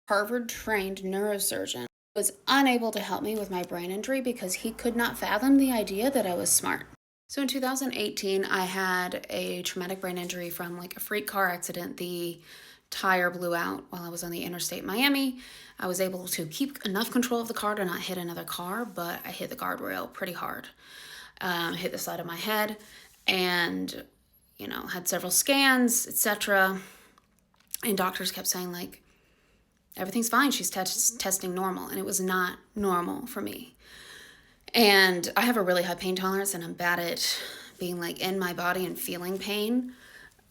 Harvard-trained neurosurgeon was unable to help me with my brain injury because he could not fathom the idea that I was smart. So in 2018, I had a traumatic brain injury from like a freak car accident. The tire blew out while I was on the interstate in Miami. I was able to keep enough control of the car to not hit another car, but I hit the guardrail pretty hard. Hit the side of my head and, had several scans, etc. And doctors kept saying like, everything's fine. She's testing normal. And it was not normal for me. And I have a really high pain tolerance, and I'm bad at being like in my body and feeling pain.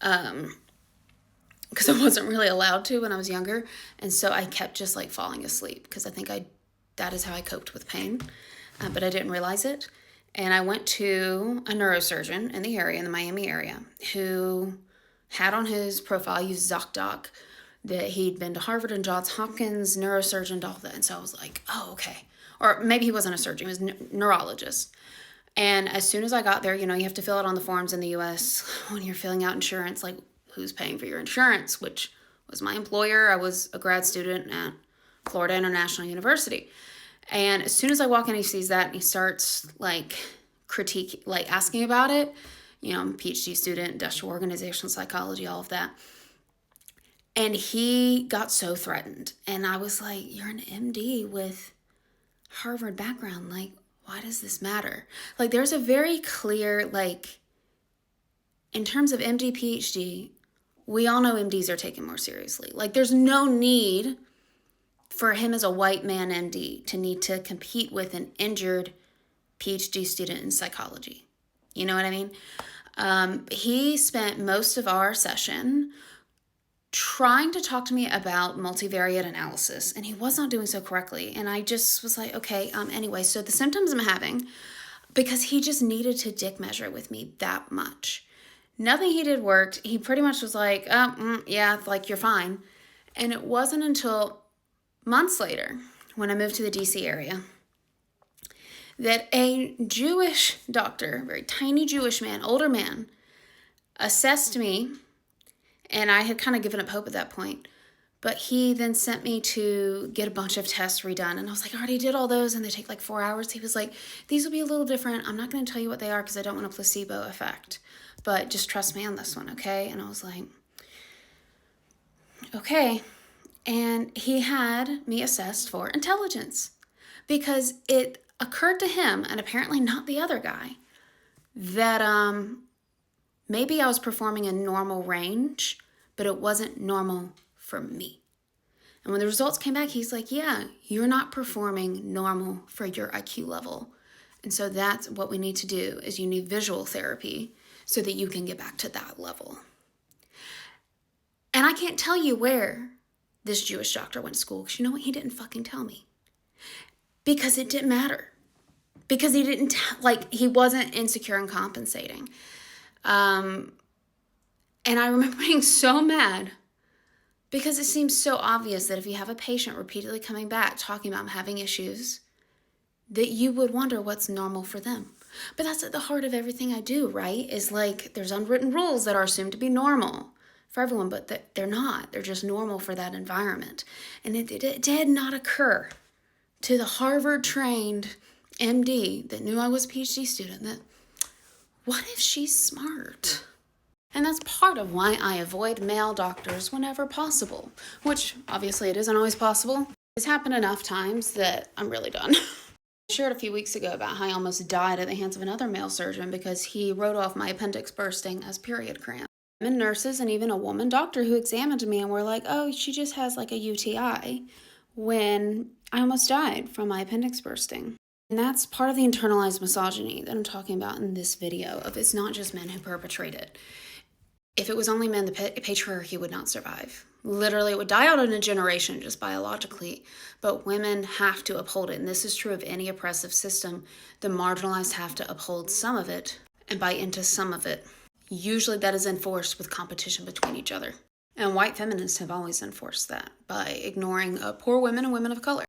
Because I wasn't really allowed to when I was younger. And so I kept just like falling asleep because I think that is how I coped with pain. But I didn't realize it. And I went to a neurosurgeon in the area, in the Miami area, who had on his profile, used ZocDoc, that he'd been to Harvard and Johns Hopkins, neurosurgeon, all that. And so I was like, oh, okay. Or maybe he wasn't a surgeon, he was a neurologist. And as soon as I got there, you have to fill out on the forms in the US when you're filling out insurance, like who's paying for your insurance, which was my employer. I was a grad student at Florida International University. And as soon as I walk in, he sees that and he starts like asking about it. I'm a Ph.D. student, industrial organizational psychology, all of that. And he got so threatened. And I was like, you're an MD with Harvard background. Like, why does this matter? Like, there's a very clear, like, in terms of MD, PhD, we all know MDs are taken more seriously. Like, there's no need for him as a white man MD to need to compete with an injured PhD student in psychology. You know what I mean? He spent most of our session trying to talk to me about multivariate analysis, and he was not doing so correctly. And I just was like, okay, anyway, so the symptoms I'm having, because he just needed to dick measure with me that much. Nothing he did worked. He pretty much was like, yeah, like, you're fine. And it wasn't until months later, when I moved to the DC area, that a Jewish doctor, very tiny Jewish man, older man, assessed me. And I had kind of given up hope at that point. But he then sent me to get a bunch of tests redone. And I was like, I already did all those, and they take like 4 hours. He was like, these will be a little different. I'm not going to tell you what they are because I don't want a placebo effect. But just trust me on this one, okay? And I was like, okay. And he had me assessed for intelligence because it occurred to him, and apparently not the other guy, that maybe I was performing in normal range, but it wasn't normal for me. And when the results came back, he's like, yeah, you're not performing normal for your IQ level. And so that's what we need to do, is you need visual therapy so that you can get back to that level. And I can't tell you where this Jewish doctor went to school, because you know what? He didn't fucking tell me. Because it didn't matter. Because he didn't, he wasn't insecure and compensating. And I remember being so mad because it seems so obvious that if you have a patient repeatedly coming back talking about having issues, that you would wonder what's normal for them. But that's at the heart of everything I do, right? Is like there's unwritten rules that are assumed to be normal for everyone, but they're not. They're just normal for that environment. And it did not occur to the Harvard-trained MD that knew I was a PhD student that, what if she's smart? And that's part of why I avoid male doctors whenever possible, which obviously it isn't always possible. It's happened enough times that I'm really done. I shared a few weeks ago about how I almost died at the hands of another male surgeon because he wrote off my appendix bursting as period cramp. And nurses and even a woman doctor who examined me and were like, oh, she just has like a UTI, when I almost died from my appendix bursting. And that's part of the internalized misogyny that I'm talking about in this video, of it's not just men who perpetrate it. If it was only men, the patriarchy would not survive. Literally, it would die out in a generation just biologically, but women have to uphold it. And this is true of any oppressive system. The marginalized have to uphold some of it and buy into some of it. Usually that is enforced with competition between each other. And white feminists have always enforced that by ignoring poor women and women of color.